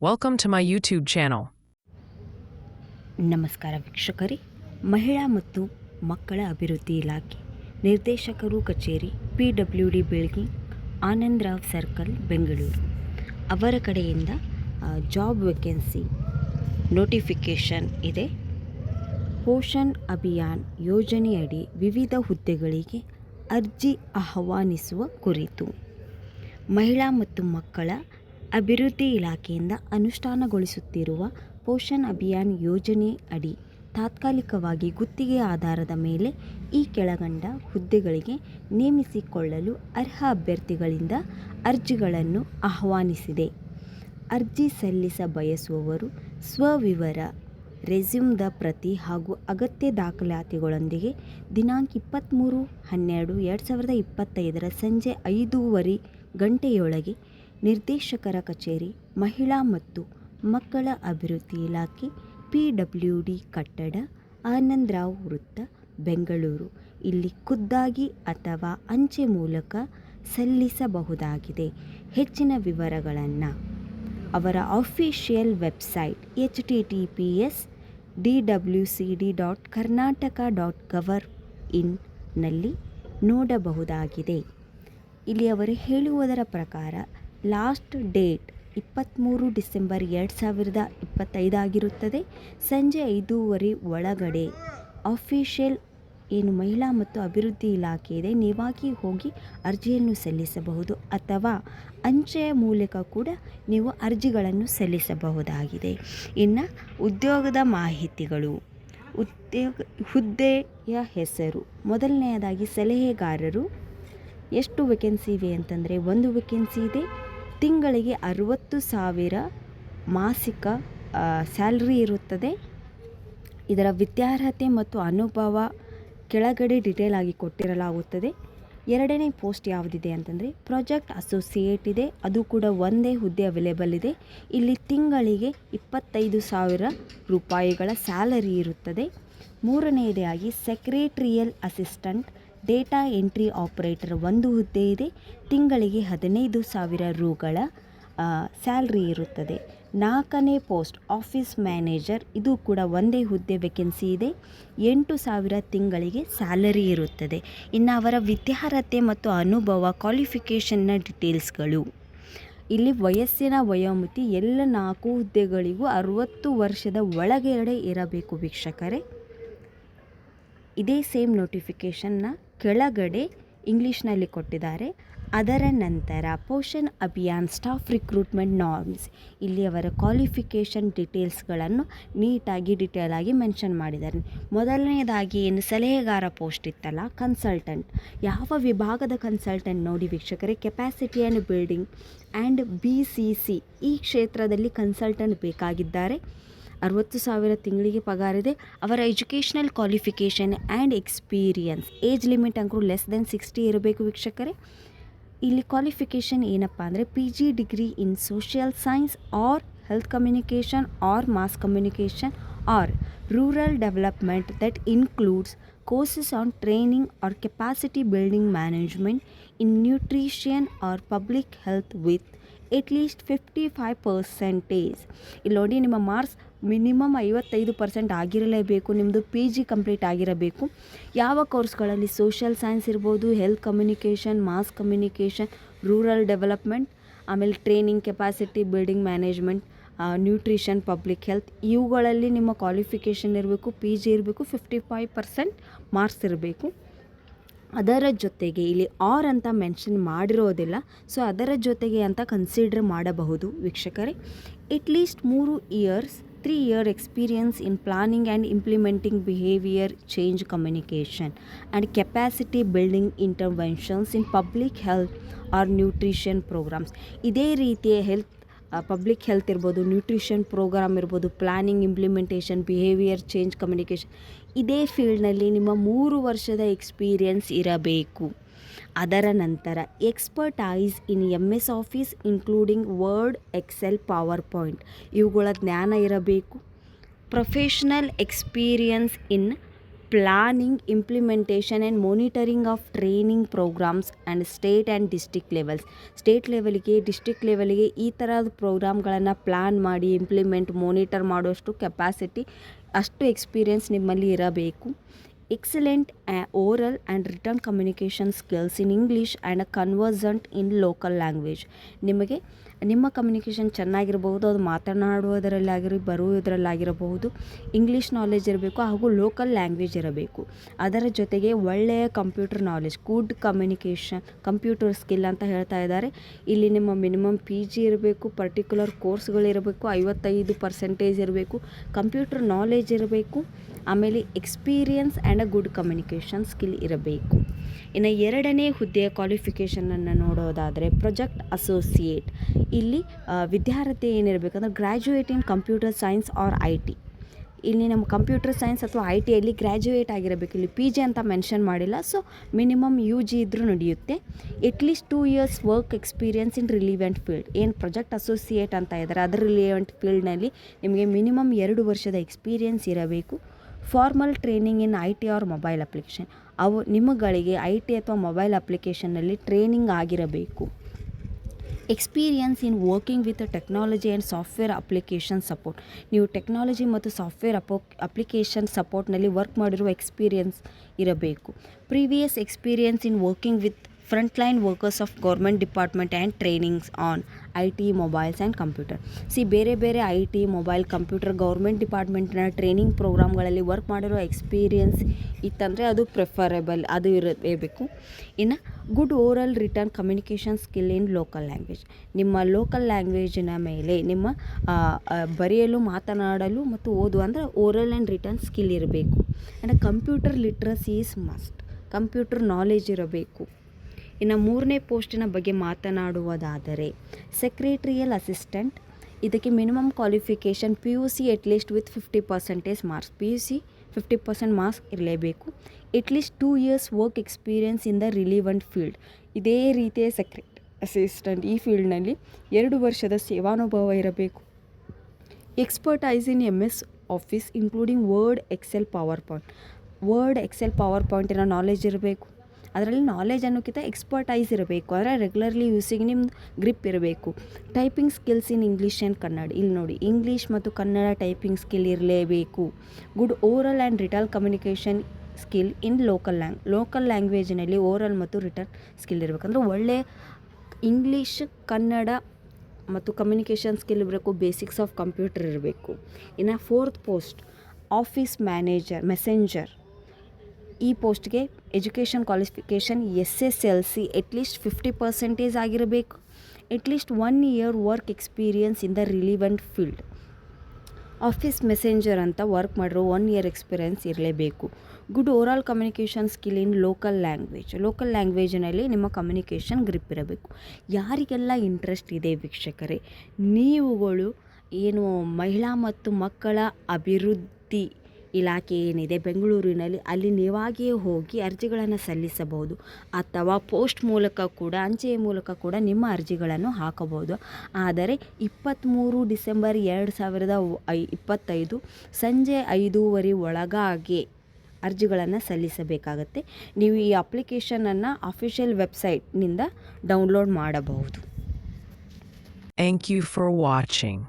Welcome to my YouTube channel. ನಮಸ್ಕಾರ ವೀಕ್ಷಕರೇ. ಮಹಿಳಾ ಮತ್ತು ಮಕ್ಕಳ ಅಭಿವೃದ್ಧಿ ಇಲಾಖೆ ನಿರ್ದೇಶಕರು ಕಚೇರಿ PWD building Anandrao circle Bengaluru ಅವರ ಕಡೆಯಿಂದ ಜಾಬ್ ವೇಕೆನ್ಸಿ ನೋಟಿಫಿಕೇಷನ್ ಇದೆ. ಪೋಷಣ್ ಅಭಿಯಾನ್ ಯೋಜನೆಯಡಿ ವಿವಿಧ ಹುದ್ದೆಗಳಿಗೆ ಅರ್ಜಿ ಆಹ್ವಾನಿಸುವ ಕುರಿತು ಮಹಿಳಾ ಮತ್ತು ಮಕ್ಕಳ ಅಭಿವೃದ್ಧಿ ಇಲಾಖೆಯಿಂದ ಅನುಷ್ಠಾನಗೊಳಿಸುತ್ತಿರುವ ಪೋಷಣ್ ಅಭಿಯಾನ್ ಯೋಜನೆ ಅಡಿ ತಾತ್ಕಾಲಿಕವಾಗಿ ಗುತ್ತಿಗೆ ಆಧಾರದ ಮೇಲೆ ಈ ಕೆಳಕಂಡ ಹುದ್ದೆಗಳಿಗೆ ನೇಮಿಸಿಕೊಳ್ಳಲು ಅರ್ಹ ಅಭ್ಯರ್ಥಿಗಳಿಂದ ಅರ್ಜಿಗಳನ್ನು ಆಹ್ವಾನಿಸಿದೆ. ಅರ್ಜಿ ಸಲ್ಲಿಸ ಬಯಸುವವರು ಸ್ವವಿವರ, ರೆಸ್ಯೂಮ್ದ ಪ್ರತಿ ಹಾಗೂ ಅಗತ್ಯ ದಾಖಲಾತಿಗಳೊಂದಿಗೆ ದಿನಾಂಕ 23/12/2025 ಸಂಜೆ 5:30 ಗಂಟೆಯೊಳಗೆ ನಿರ್ದೇಶಕರ ಕಚೇರಿ, ಮಹಿಳಾ ಮತ್ತು ಮಕ್ಕಳ ಅಭಿವೃದ್ಧಿ ಇಲಾಖೆ, PWD ಕಟ್ಟಡ, ಆನಂದರಾವ್ ವೃತ್ತ, ಬೆಂಗಳೂರು ಇಲ್ಲಿ ಖುದ್ದಾಗಿ ಅಥವಾ ಅಂಚೆ ಮೂಲಕ ಸಲ್ಲಿಸಬಹುದಾಗಿದೆ. ಹೆಚ್ಚಿನ ವಿವರಗಳನ್ನು ಅವರ ಅಫಿಷಿಯಲ್ ವೆಬ್ಸೈಟ್ https://wcd.karnataka.gov.in ನಲ್ಲಿ ನೋಡಬಹುದಾಗಿದೆ. ಇಲ್ಲಿ ಅವರು ಹೇಳುವುದರ ಪ್ರಕಾರ ಲಾಸ್ಟ್ ಡೇಟ್ 23 ಡಿಸೆಂಬರ್ 2025 ಆಗಿರುತ್ತದೆ. ಸಂಜೆ 5:30 ಒಳಗಡೆ ಅಫಿಷಿಯಲ್ ಏನು ಮಹಿಳಾ ಮತ್ತು ಅಭಿವೃದ್ಧಿ ಇಲಾಖೆ ಇದೆ ನೀವಾಗಿ ಹೋಗಿ ಅರ್ಜಿಯನ್ನು ಸಲ್ಲಿಸಬಹುದು ಅಥವಾ ಅಂಚೆಯ ಮೂಲಕ ಕೂಡ ನೀವು ಅರ್ಜಿಗಳನ್ನು ಸಲ್ಲಿಸಬಹುದಾಗಿದೆ. ಇನ್ನು ಉದ್ಯೋಗದ ಮಾಹಿತಿಗಳು, ಹುದ್ದೆಯ ಹೆಸರು, ಮೊದಲನೆಯದಾಗಿ ಸಲಹೆಗಾರರು. ಎಷ್ಟು ವೇಕೆನ್ಸಿ ಇವೆ ಅಂತಂದರೆ, ಒಂದು ವೇಕೆನ್ಸಿ ಇದೆ. ತಿಂಗಳಿಗೆ 60,000 ಮಾಸಿಕ ಸ್ಯಾಲ್ರಿ ಇರುತ್ತದೆ. ಇದರ ವಿದ್ಯಾರ್ಹತೆ ಮತ್ತು ಅನುಭವ ಕೆಳಗಡೆ ಡೀಟೇಲ್ ಆಗಿ ಕೊಟ್ಟಿರಲಾಗುತ್ತದೆ. ಎರಡನೇ ಪೋಸ್ಟ್ ಯಾವುದಿದೆ ಅಂತಂದರೆ ಪ್ರಾಜೆಕ್ಟ್ ಅಸೋಸಿಯೇಟ್ ಇದೆ. ಅದು ಕೂಡ ಒಂದೇ ಹುದ್ದೆ ಅವೈಲೇಬಲ್ ಇದೆ. ಇಲ್ಲಿ ತಿಂಗಳಿಗೆ 25,000 ರೂಪಾಯಿಗಳ ಸ್ಯಾಲರಿ ಇರುತ್ತದೆ. ಮೂರನೆಯದಾಗಿ ಸೆಕ್ರೆಟ್ರಿಯಲ್ ಅಸಿಸ್ಟೆಂಟ್, ಡೇಟಾ ಎಂಟ್ರಿ ಆಪರೇಟರ್ ಒಂದು ಹುದ್ದೆ ಇದೆ. ತಿಂಗಳಿಗೆ 15,000 ರೂಗಳ ಸ್ಯಾಲ್ರಿ ಇರುತ್ತದೆ. ನಾಲ್ಕನೇ ಪೋಸ್ಟ್ ಆಫೀಸ್ ಮ್ಯಾನೇಜರ್, ಇದು ಕೂಡ ಒಂದೇ ಹುದ್ದೆ ವೇಕೆನ್ಸಿ ಇದೆ. 8,000 ತಿಂಗಳಿಗೆ ಸ್ಯಾಲರಿ ಇರುತ್ತದೆ. ಇನ್ನು ಅವರ ವಿದ್ಯಾರ್ಹತೆ ಮತ್ತು ಅನುಭವ ಕ್ವಾಲಿಫಿಕೇಷನ್ನ ಡೀಟೇಲ್ಸ್ಗಳು. ಇಲ್ಲಿ ವಯಸ್ಸಿನ ವಯೋಮಿತಿ ಎಲ್ಲ 4 ಹುದ್ದೆಗಳಿಗೂ 60 ವರ್ಷದ ಒಳಗಡೆ ಇರಬೇಕು ವೀಕ್ಷಕರೇ. ಇದೇ ಸೇಮ್ ನೋಟಿಫಿಕೇಷನ್ನ ಕೆಳಗಡೆ ಇಂಗ್ಲೀಷ್ನಲ್ಲಿ ಕೊಟ್ಟಿದ್ದಾರೆ. ಅದರ ನಂತರ Poshan Abhiyan staff recruitment norms, ಇಲ್ಲಿ ಅವರ ಕ್ವಾಲಿಫಿಕೇಷನ್ ಡೀಟೇಲ್ಸ್ಗಳನ್ನು ನೀಟಾಗಿ ಡೀಟೇಲಾಗಿ ಮೆನ್ಷನ್ ಮಾಡಿದ್ದಾರೆ. ಮೊದಲನೇದಾಗಿ ಏನು ಸಲಹೆಗಾರ ಪೋಸ್ಟ್ ಇತ್ತಲ್ಲ, ಕನ್ಸಲ್ಟೆಂಟ್, ಯಾವ ವಿಭಾಗದ ಕನ್ಸಲ್ಟೆಂಟ್ ನೋಡಿ ವೀಕ್ಷಕರೇ, capacity and building and BCC ಈ ಕ್ಷೇತ್ರದಲ್ಲಿ ಕನ್ಸಲ್ಟೆಂಟ್ ಬೇಕಾಗಿದ್ದಾರೆ. 60,000 ತಿಂಗಳಿಗೆ ಪಗಾರಿದೆ. ಅವರ educational qualification and experience, age limit ಅಂಕರು ಲೆಸ್ ದೆನ್ 60 ಇರಬೇಕು ವೀಕ್ಷಕರೇ. ಇಲ್ಲಿ ಕ್ವಾಲಿಫಿಕೇಷನ್ ಏನಪ್ಪ ಅಂದರೆ PG degree in social science or health communication or mass communication or rural development that includes courses on training or capacity building management in nutrition or public health with at least 55%. ಇಲ್ಲಿ ನೋಡಿ, ನಿಮ್ಮ marks minimum 55% ಆಗಿರಲೇಬೇಕು. ನಿಮ್ಮದು PG complete ಆಗಿರಬೇಕು. ಯಾವ ಕೋರ್ಸ್ಗಳಲ್ಲಿ social science ಇರ್ಬೋದು, health communication, mass communication, rural development, ಆಮೇಲೆ training, capacity building management, nutrition, public health, ಇವುಗಳಲ್ಲಿ ನಿಮ್ಮ ಕ್ವಾಲಿಫಿಕೇಷನ್ ಇರಬೇಕು, PG ಇರಬೇಕು, 55% ಮಾರ್ಕ್ಸ್ ಇರಬೇಕು. ಅದರ ಜೊತೆಗೆ ಇಲ್ಲಿ ಆರ್ ಅಂತ ಮೆನ್ಷನ್ ಮಾಡಿರೋದಿಲ್ಲ, ಸೊ ಅದರ ಜೊತೆಗೆ ಅಂತ ಕನ್ಸಿಡರ್ ಮಾಡಬಹುದು ವೀಕ್ಷಕರೇ. At least 3 year experience in planning and implementing behaviour change communication and capacity building interventions in public health or nutrition programmes. ಇದೇ ರೀತಿಯ ಪಬ್ಲಿಕ್ ಹೆಲ್ತ್ ಇರ್ಬೋದು, ನ್ಯೂಟ್ರಿಷನ್ ಪ್ರೋಗ್ರಾಮ್ ಇರ್ಬೋದು, planning, implementation, behaviour change communication, ಇದೇ ಫೀಲ್ಡ್ನಲ್ಲಿ ನಿಮ್ಮ 3 ವರ್ಷದ ಎಕ್ಸ್ಪೀರಿಯನ್ಸ್ ಇರಬೇಕು. ಅದರ ನಂತರ expertise in MS office including word, Excel, PowerPoint ಇವುಗಳ ಜ್ಞಾನ ಇರಬೇಕು. Professional experience in planning, implementation and monitoring of training programmes and state and district levels. State ಲೆವೆಲಿಗೆ, ಡಿಸ್ಟ್ರಿಕ್ಟ್ ಲೆವೆಲಿಗೆ ಈ ಥರದ ಪ್ರೋಗ್ರಾಮ್ಗಳನ್ನು ಪ್ಲ್ಯಾನ್ ಮಾಡಿ ಇಂಪ್ಲಿಮೆಂಟ್, ಮಾನಿಟರ್ ಮಾಡೋಷ್ಟು ಕೆಪಾಸಿಟಿ, ಅಷ್ಟು ಎಕ್ಸ್ಪೀರಿಯೆನ್ಸ್ ನಿಮ್ಮಲ್ಲಿ ಇರಬೇಕು. Excellent oral and written communication skills in English and conversant in local language. ನಿಮಗೆ ನಿಮ್ಮ ಕಮ್ಯುನಿಕೇಷನ್ ಚೆನ್ನಾಗಿರಬಹುದು, ಅದು ಮಾತನಾಡುವುದರಲ್ಲಾಗಿರಿ, ಬರುವುದರಲ್ಲಾಗಿರಬಹುದು. ಇಂಗ್ಲೀಷ್ ನಾಲೆಜ್ ಇರಬೇಕು ಹಾಗೂ ಲೋಕಲ್ ಲ್ಯಾಂಗ್ವೇಜ್ ಇರಬೇಕು. ಅದರ ಜೊತೆಗೆ ಒಳ್ಳೆಯ computer knowledge, good communication, computer skill ಅಂತ ಹೇಳ್ತಾ ಇದ್ದಾರೆ. ಇಲ್ಲಿ ನಿಮ್ಮ ಮಿನಿಮಮ್ PG ಇರಬೇಕು, ಪರ್ಟಿಕ್ಯುಲರ್ ಕೋರ್ಸ್ಗಳಿರಬೇಕು, 55% ಇರಬೇಕು, ಕಂಪ್ಯೂಟರ್ ನಾಲೆಜ್ ಇರಬೇಕು, ಆಮೇಲೆ experience and a good communication skill ಇರಬೇಕು. ಇನ್ನು ಎರಡನೇ ಹುದ್ದೆಯ ಕ್ವಾಲಿಫಿಕೇಷನನ್ನು ನೋಡೋದಾದರೆ ಪ್ರೊಜೆಕ್ಟ್ ಅಸೋಸಿಯೇಟ್. ಇಲ್ಲಿ ವಿದ್ಯಾರ್ಥಿ ಏನಿರಬೇಕಂದ್ರೆ graduate in computer science or IT. ಇಲ್ಲಿ ನಮ್ಮ ಕಂಪ್ಯೂಟರ್ ಸೈನ್ಸ್ ಅಥವಾ ITಯಲ್ಲಿ ಗ್ರ್ಯಾಜುಯೇಟ್ ಆಗಿರಬೇಕು. ಇಲ್ಲಿ PG ಅಂತ ಮೆನ್ಷನ್ ಮಾಡಿಲ್ಲ. ಸೊ ಮಿನಿಮಮ್ UG ಇದ್ರೂ ನಡೆಯುತ್ತೆ. ಎಟ್ಲೀಸ್ಟ್ 2 years ವರ್ಕ್ ಎಕ್ಸ್ಪೀರಿಯನ್ಸ್ ಇನ್ ರಿಲಿವೆಂಟ್ ಫೀಲ್ಡ್. ಏನು ಪ್ರೊಜೆಕ್ಟ್ ಅಸೋಸಿಯೇಟ್ ಅಂತ ಇದ್ದಾರೆ ಅದರ ರಿಲಿವೆಂಟ್ ಫೀಲ್ಡ್ನಲ್ಲಿ ನಿಮಗೆ ಮಿನಿಮಮ್ 2 ವರ್ಷದ ಎಕ್ಸ್ಪೀರಿಯನ್ಸ್ ಇರಬೇಕು. Formal training in IT or mobile application. ಅವು ನಿಮ್ಮಗಳಿಗೆ IT ಅಥವಾ ಮೊಬೈಲ್ ಅಪ್ಲಿಕೇಶನ್ನಲ್ಲಿ ಟ್ರೈನಿಂಗ್ ಆಗಿರಬೇಕು. Experience in working with technology and software application support. ನೀವು ಟೆಕ್ನಾಲಜಿ ಮತ್ತು ಸಾಫ್ಟ್ವೇರ್ ಅಪ್ಲಿಕೇಶನ್ ಸಪೋರ್ಟ್ನಲ್ಲಿ ವರ್ಕ್ ಮಾಡಿರುವ ಎಕ್ಸ್ಪೀರಿಯನ್ಸ್ ಇರಬೇಕು. Previous experience in working with frontline workers of government department and trainings on IT, mobiles and computer. ಬೇರೆ ಬೇರೆ IT, mobile, computer, government ಡಿಪಾರ್ಟ್ಮೆಂಟ್ನ training ಪ್ರೋಗ್ರಾಮ್ಗಳಲ್ಲಿ work ಮಾಡಿರೋ ಎಕ್ಸ್ಪೀರಿಯನ್ಸ್ ಇತ್ತಂದರೆ ಅದು ಪ್ರಿಫರೇಬಲ್, ಅದು ಇರಬೇಕು. ಇನ್ನು good oral written communication skill in local language. ನಿಮ್ಮ ಲೋಕಲ್ ಲ್ಯಾಂಗ್ವೇಜಿನ ಮೇಲೆ ನಿಮ್ಮ ಬರೆಯಲು, ಮಾತನಾಡಲು ಮತ್ತು ಓದು ಅಂದರೆ ಓರಲ್ ಆ್ಯಂಡ್ ರಿಟರ್ನ್ ಸ್ಕಿಲ್ ಇರಬೇಕು. And computer literacy is must. Computer knowledge ಇರಬೇಕು. ಇನ್ನು ಮೂರನೇ ಪೋಸ್ಟಿನ ಬಗ್ಗೆ ಮಾತನಾಡುವುದಾದರೆ ಸೆಕ್ರೆಟ್ರಿಯಲ್ ಅಸಿಸ್ಟೆಂಟ್. ಇದಕ್ಕೆ minimum qualification PUC at least with 50% marks. PUC 50% marks ಇರಲೇಬೇಕು. At least 2 years work experience in the relevant field. ಇದೇ ರೀತಿಯ ಸೆಕ್ರೆಟರಿ ಅಸಿಸ್ಟೆಂಟ್ ಈ ಫೀಲ್ಡ್ನಲ್ಲಿ 2 ವರ್ಷದ ಸೇವಾನುಭವ ಇರಬೇಕು. Expertise in MS office including word, Excel, power ಪಾಯಿಂಟಿನ ನಾಲೆಜ್ ಇರಬೇಕು. ಅದರಲ್ಲಿ ನಾಲೆಜ್ ಅನ್ನೋಕ್ಕಿಂತ ಎಕ್ಸ್ಪರ್ಟೈಸ್ ಇರಬೇಕು. ಅಂದರೆ ರೆಗ್ಯುಲರ್ಲಿ ಯೂಸಿಗೆ ನಿಮ್ದು ಗ್ರಿಪ್ ಇರಬೇಕು. Typing skills in English and Kannada. ಇಲ್ಲಿ ನೋಡಿ, ಇಂಗ್ಲೀಷ್ ಮತ್ತು ಕನ್ನಡ ಟೈಪಿಂಗ್ ಸ್ಕಿಲ್ ಇರಲೇಬೇಕು. Good oral and written communication skill in local ಲ್ಯಾಂಗ್ವೇಜಿನಲ್ಲಿ ಓರಲ್ ಮತ್ತು ರಿಟರ್ನ್ ಸ್ಕಿಲ್ ಇರಬೇಕಂದ್ರೆ ಒಳ್ಳೆಯ ಇಂಗ್ಲೀಷ್, ಕನ್ನಡ ಮತ್ತು ಕಮ್ಯುನಿಕೇಷನ್ ಸ್ಕಿಲ್ ಇರಬೇಕು. ಬೇಸಿಕ್ಸ್ ಆಫ್ ಕಂಪ್ಯೂಟರ್ ಇರಬೇಕು. ಇನ್ನು 4th ಪೋಸ್ಟ್ ಆಫೀಸ್ ಮೆಸೆಂಜರ್. ಈ ಪೋಸ್ಟ್ಗೆ ಎಜುಕೇಷನ್ ಕ್ವಾಲಿಫಿಕೇಷನ್ SSLC ಅಟ್ಲೀಸ್ಟ್ 50% ಆಗಿರಬೇಕು. At least 1 year work experience in the relevant field. Office messenger ಅಂತ ವರ್ಕ್ ಮಾಡಿರೋ 1 year ಎಕ್ಸ್ಪೀರಿಯನ್ಸ್ ಇರಲೇಬೇಕು. Good oral communication skill in local ಲ್ಯಾಂಗ್ವೇಜಿನಲ್ಲಿ ನಿಮ್ಮ ಕಮ್ಯುನಿಕೇಷನ್ ಗ್ರಿಪ್ ಇರಬೇಕು. ಯಾರಿಗೆಲ್ಲ ಇಂಟ್ರೆಸ್ಟ್ ಇದೆ ವೀಕ್ಷಕರೇ, ನೀವುಗಳು ಏನು ಮಹಿಳಾ ಮತ್ತು ಮಕ್ಕಳ ಅಭಿವೃದ್ಧಿ ಇಲಾಖೆ ಏನಿದೆ ಬೆಂಗಳೂರಿನಲ್ಲಿ, ಅಲ್ಲಿ ನೀವಾಗಿಯೇ ಹೋಗಿ ಅರ್ಜಿಗಳನ್ನು ಸಲ್ಲಿಸಬಹುದು. ಅಥವಾ ಪೋಸ್ಟ್ ಮೂಲಕ ಕೂಡ, ಅಂಚೆಯ ಮೂಲಕ ಕೂಡ ನಿಮ್ಮ ಅರ್ಜಿಗಳನ್ನು ಹಾಕಬಹುದು. ಆದರೆ 23 ಡಿಸೆಂಬರ್ 2025 ಸಂಜೆ 5:30 ಒಳಗಾಗಿ ಅರ್ಜಿಗಳನ್ನು ಸಲ್ಲಿಸಬೇಕಾಗತ್ತೆ. ನೀವು ಈ ಅಪ್ಲಿಕೇಶನನ್ನು ಅಫಿಷಿಯಲ್ ವೆಬ್ಸೈಟ್ನಿಂದ ಡೌನ್ಲೋಡ್ ಮಾಡಬಹುದು. Thank you for watching.